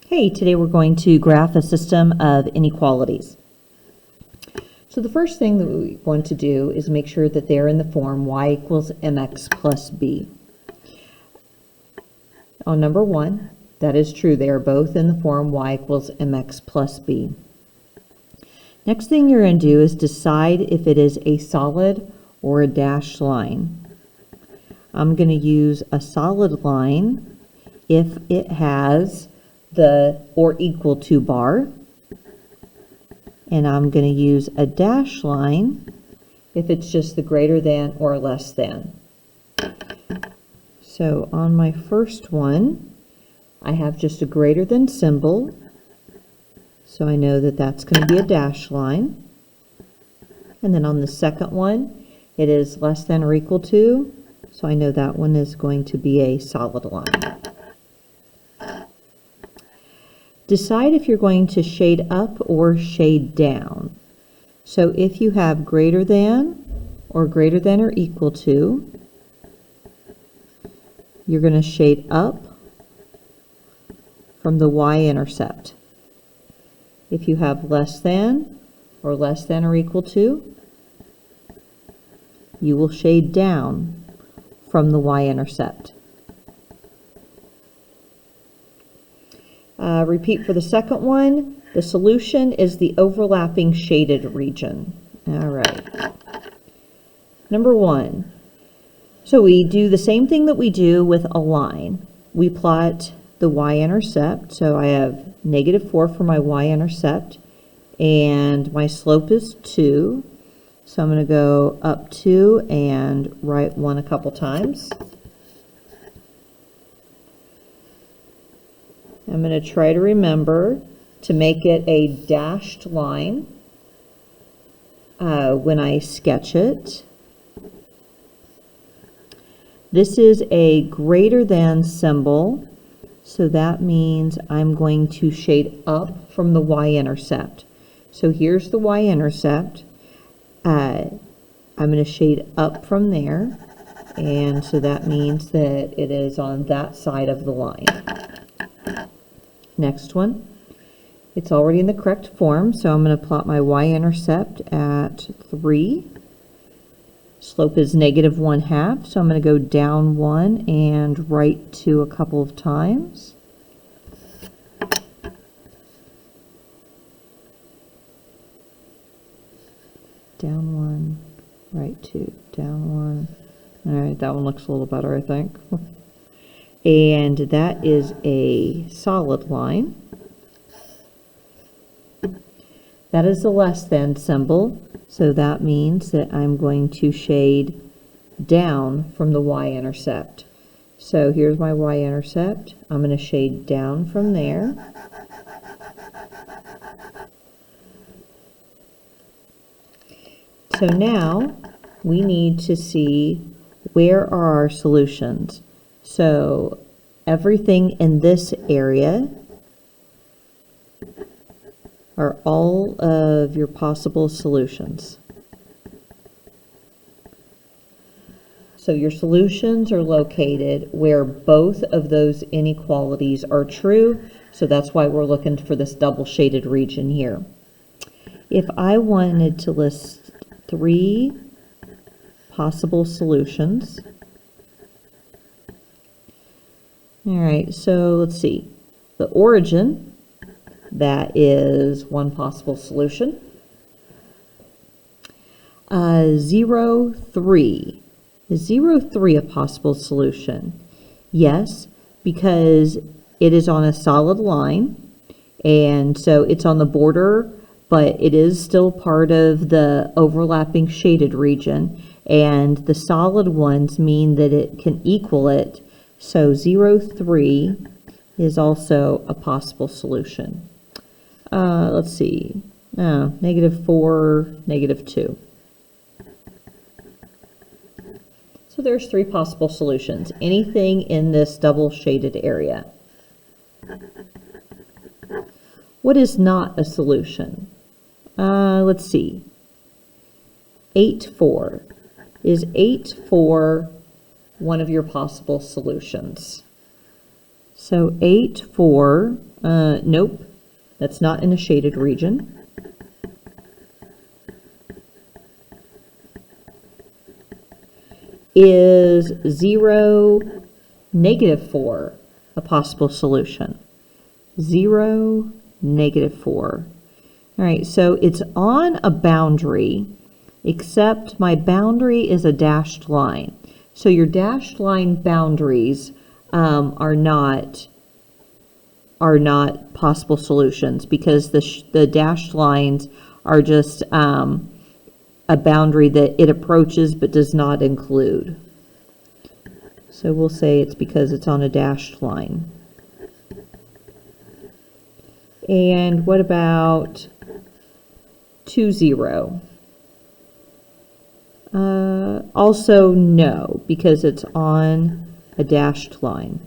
Hey, today we're going to graph a system of inequalities. So the first thing that we want to do is make sure that they're in the form y equals mx plus b. On number 1, that is true. They are both in the form y equals mx plus b. Next thing you're going to do is decide if it is a solid or a dashed line. I'm going to use a solid line if it has the or equal to bar, and I'm going to use a dash line if it's just the greater than or less than. So on my first one, I have just a greater than symbol, so I know that that's going to be a dash line. And then on the second one, it is less than or equal to, so I know that one is going to be a solid line. Decide if you're going to shade up or shade down. So if you have greater than or equal to, you're going to shade up from the y-intercept. If you have less than or equal to, you will shade down from the y-intercept. Repeat for the second one. The solution is the overlapping shaded region. All right. Number 1. So we do the same thing that we do with a line. We plot the y-intercept. So I have -4 for my y-intercept, and my slope is 2. So I'm going to go up 2 and write 1 a couple times. I'm going to try to remember to make it a dashed line when I sketch it. This is a greater than symbol, so that means I'm going to shade up from the y-intercept. So here's the y-intercept. I'm going to shade up from there, and so that means that it is on that side of the line. Next one, it's already in the correct form, so I'm going to plot my y-intercept at 3. Slope is -1/2, so I'm going to go down 1 and write 2 a couple of times. Down 1, right 2, down 1. All right, that one looks a little better, I think. And that is a solid line. That is the less than symbol, so that means that I'm going to shade down from the y-intercept. So here's my y-intercept. I'm going to shade down from there. So now we need to see where are our solutions. So everything in this area are all of your possible solutions. So your solutions are located where both of those inequalities are true. So that's why we're looking for this double shaded region here. If I wanted to list 3 possible solutions, all right, so let's see. The origin, that is one possible solution. 0, 3. Is 0, 3 a possible solution? Yes, because it is on a solid line, and so it's on the border, but it is still part of the overlapping shaded region, and the solid ones mean that it can equal it. So 0, 3 is also a possible solution. Let's see. No, -4, -2. So there's 3 possible solutions. Anything in this double shaded area. What is not a solution? Let's see. 8, 4. Is 8, 4 one of your possible solutions? So 8, 4, nope, that's not in a shaded region. Is 0, -4 a possible solution? 0, -4. All right, so it's on a boundary, except my boundary is a dashed line. So your dashed line boundaries are not possible solutions, because the dashed lines are just a boundary that it approaches but does not include. So we'll say it's because it's on a dashed line. And what about 2, 0? Also no, because it's on a dashed line.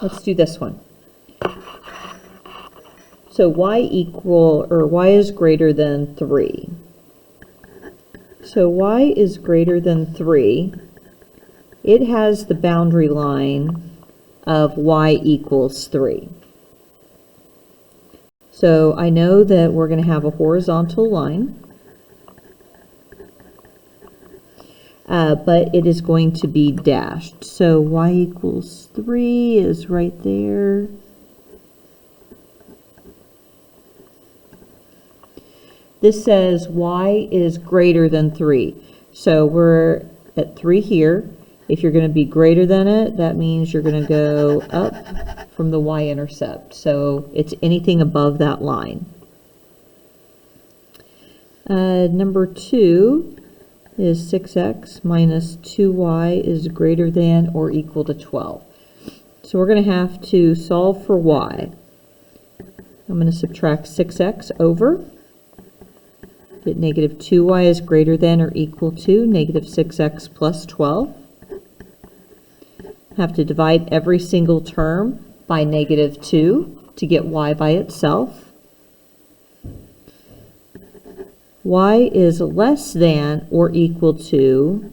Let's do this one. So y is greater than 3. So y is greater than 3. It has the boundary line of y equals 3. So I know that we're going to have a horizontal line, but it is going to be dashed. So y equals 3 is right there. This says y is greater than 3. So we're at 3 here. If you're going to be greater than it, that means you're going to go up from the y-intercept. So it's anything above that line. Number 2 is 6x minus 2y is greater than or equal to 12. So we're going to have to solve for y. I'm going to subtract 6x over. Get negative 2y is greater than or equal to negative 6x plus 12. Have to divide every single term by negative 2 to get y by itself. Y is less than or equal to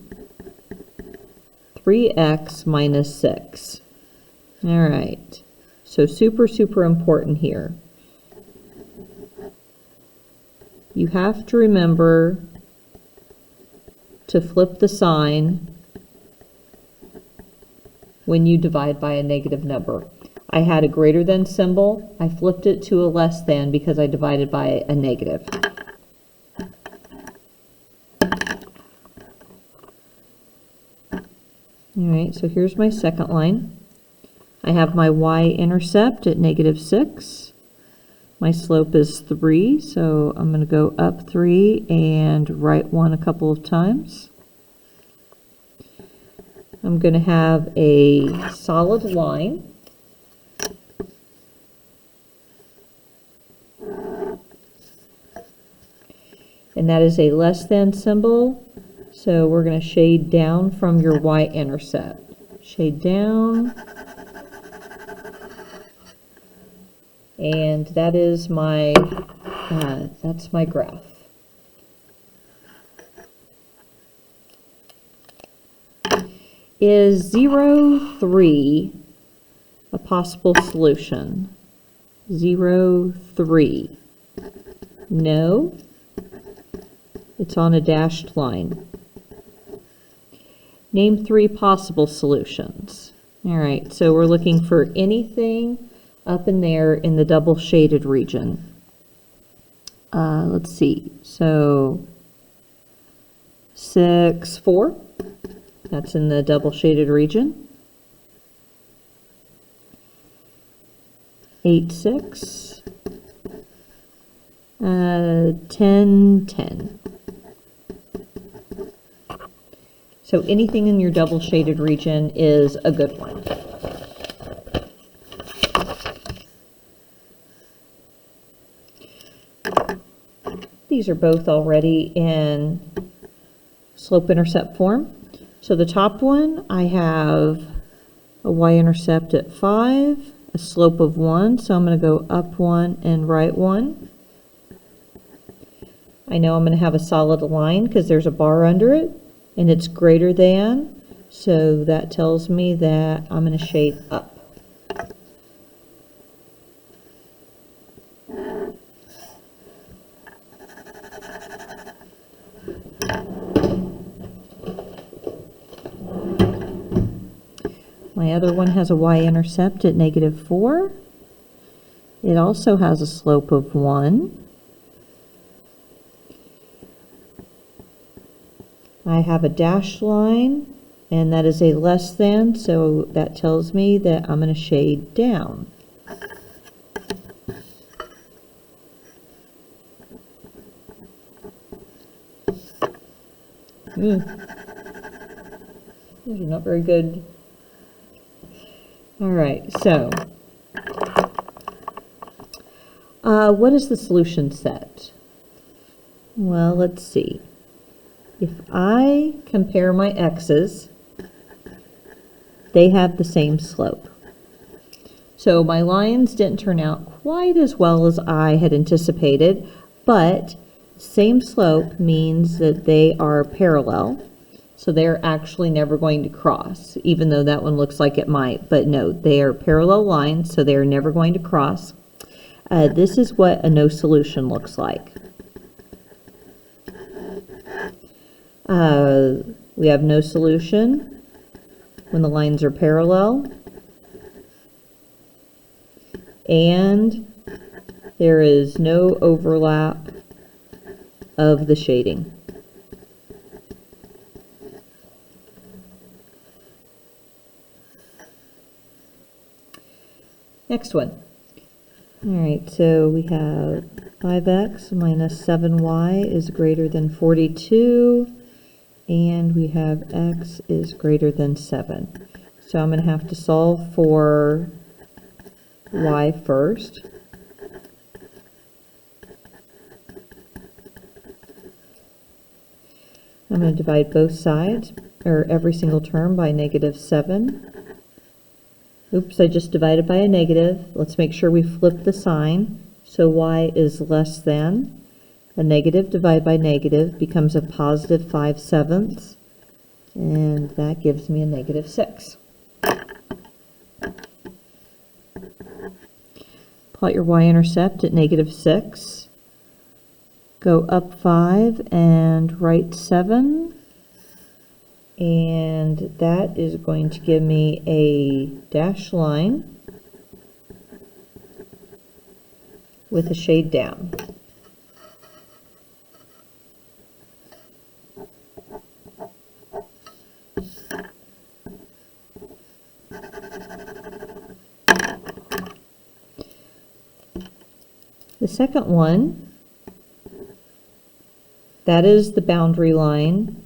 3x minus 6. All right, so super important here. You have to remember to flip the sign when you divide by a negative number. I had a greater than symbol. I flipped it to a less than because I divided by a negative. All right, so here's my second line. I have my y-intercept at negative 6. My slope is 3, so I'm going to go up 3 and right 1 a couple of times. I'm going to have a solid line. And that is a less than symbol, so we're going to shade down from your y-intercept. Shade down. And that is my, that's my graph. Is 0, 3 a possible solution? 0, 3. No. It's on a dashed line. Name 3 possible solutions. All right, so we're looking for anything up in there in the double shaded region. Let's see, so 6, 4, that's in the double shaded region. 8, 6, 10, 10. So anything in your double shaded region is a good one. These are both already in slope-intercept form. So the top one, I have a y-intercept at 5, a slope of 1, so I'm going to go up 1 and right 1. I know I'm going to have a solid line because there's a bar under it, and it's greater than, so that tells me that I'm going to shade up. My other one has a y-intercept at -4. It also has a slope of 1. I have a dashed line, and that is a less than, so that tells me that I'm going to shade down. Those are not very good. All right, so what is the solution set? Well, let's see. If I compare my x's, they have the same slope. So my lines didn't turn out quite as well as I had anticipated, but same slope means that they are parallel. So they're actually never going to cross, even though that one looks like it might. But no, they are parallel lines, so they are never going to cross. This is what a no solution looks like. We have no solution when the lines are parallel, and there is no overlap of the shading. Next one. All right, so we have 5x minus 7y is greater than 42, and we have x is greater than 7. So I'm going to have to solve for y first. I'm going to divide both sides, or every single term, by -7. Oops, I just divided by a negative. Let's make sure we flip the sign. So y is less than. A negative divided by negative becomes a positive 5/7, and that gives me a -6. Plot your y-intercept at -6. Go up 5 and right 7. And that is going to give me a dashed line with a shade down. The second one, that is the boundary line.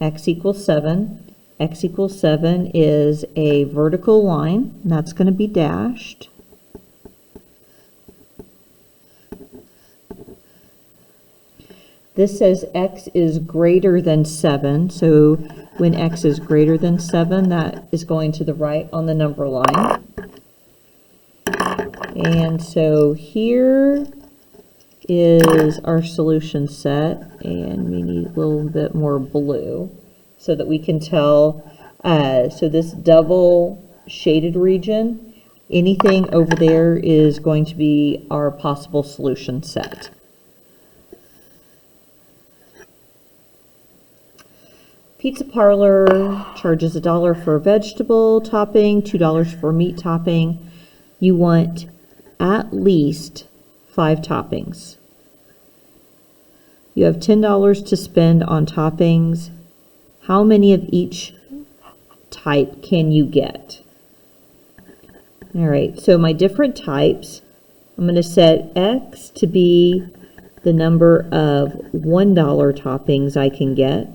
X equals 7. X equals 7 is a vertical line, and that's going to be dashed. This says x is greater than 7, so when x is greater than 7, that is going to the right on the number line. And so here is our solution set, and we need a little bit more blue so that we can tell. So this double shaded region, anything over there is going to be our possible solution set. Pizza parlor charges $1 for a vegetable topping, $2 for meat topping. You want at least 5 toppings. You have $10 to spend on toppings. How many of each type can you get? All right, so my different types, I'm going to set X to be the number of $1 toppings I can get.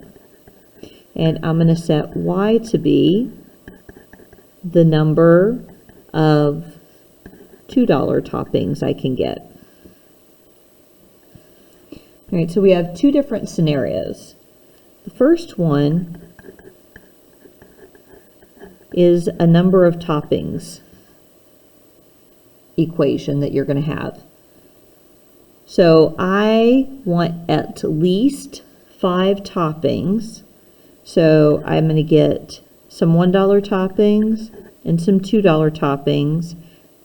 And I'm going to set Y to be the number of $2 toppings I can get. All right, so we have 2 different scenarios. The first one is a number of toppings equation that you're going to have. So I want at least 5 toppings. So I'm going to get some $1 toppings and some $2 toppings.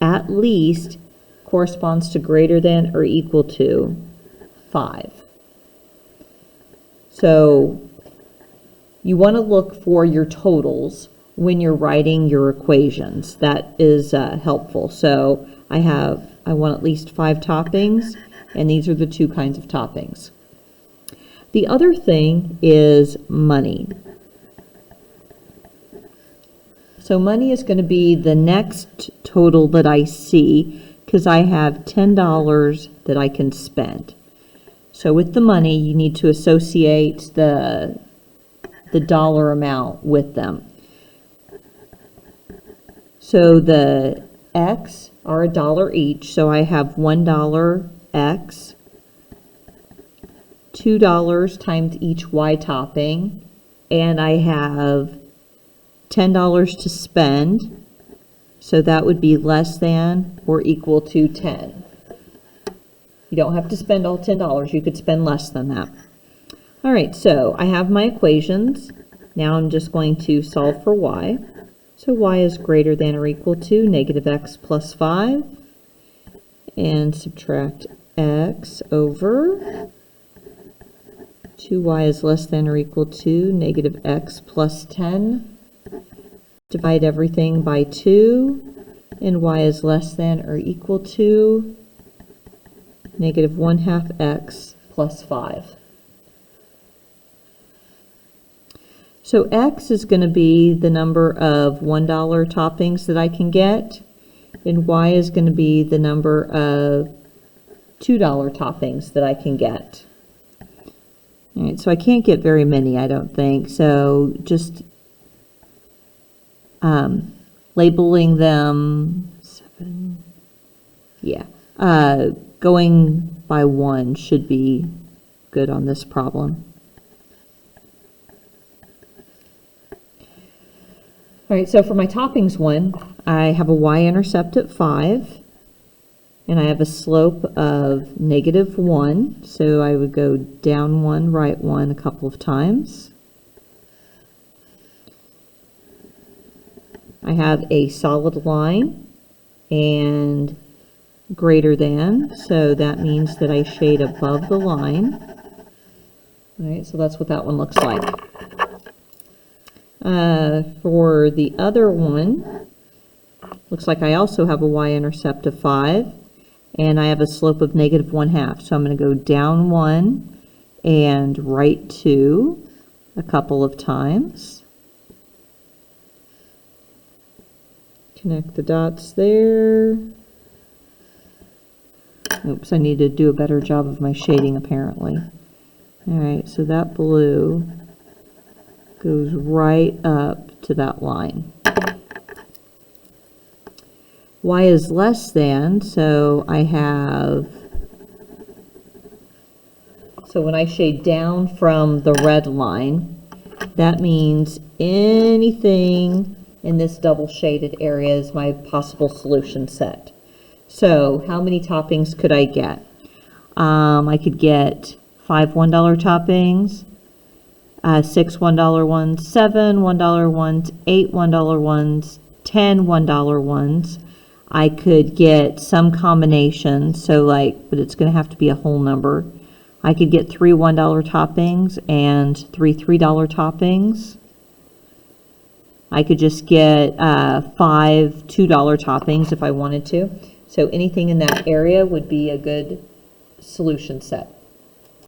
At least corresponds to greater than or equal to 5. So you want to look for your totals when you're writing your equations. That is helpful. So I want at least 5 toppings, and these are the 2 kinds of toppings. The other thing is money. So money is going to be the next total that I see, because I have $10 that I can spend. So with the money, you need to associate the dollar amount with them. So the X are $1 each, so I have $1 X, $2 times each Y topping, and I have $10 to spend, so that would be less than or equal to 10. You don't have to spend all $10, you could spend less than that. All right, so I have my equations. Now I'm just going to solve for Y. So Y is greater than or equal to negative X plus 5, and subtract X over 2Y is less than or equal to negative X plus 10. Divide everything by 2, and Y is less than or equal to negative 1/2 X plus 5. So X is going to be the number of $1 toppings that I can get, and Y is going to be the number of $2 toppings that I can get. All right, so I can't get very many, I don't think. So just labeling them 7. Yeah, going by 1 should be good on this problem. All right, so for my toppings one, I have a y-intercept at 5, and I have a slope of negative 1, so I would go down 1, right 1 a couple of times. I have a solid line and greater than, so that means that I shade above the line. All right, so that's what that one looks like. For the other one, looks like I also have a y-intercept of 5, and I have a slope of negative 1/2. So I'm going to go down 1 and right 2 a couple of times. Connect the dots there. Oops, I need to do a better job of my shading apparently. All right, so that blue goes right up to that line. Y is less than, so I have, so when I shade down from the red line, that means anything in this double shaded area is my possible solution set. So how many toppings could I get? I could get 5 $1 toppings, 6 $1 ones, 7 $1 ones, 8 $1 ones, 10 $1 ones. I could get some combination, so like, but it's going to have to be a whole number. I could get 3 $1 toppings and 3 $3 toppings. I could just get 5 $2 toppings if I wanted to. So anything in that area would be a good solution set.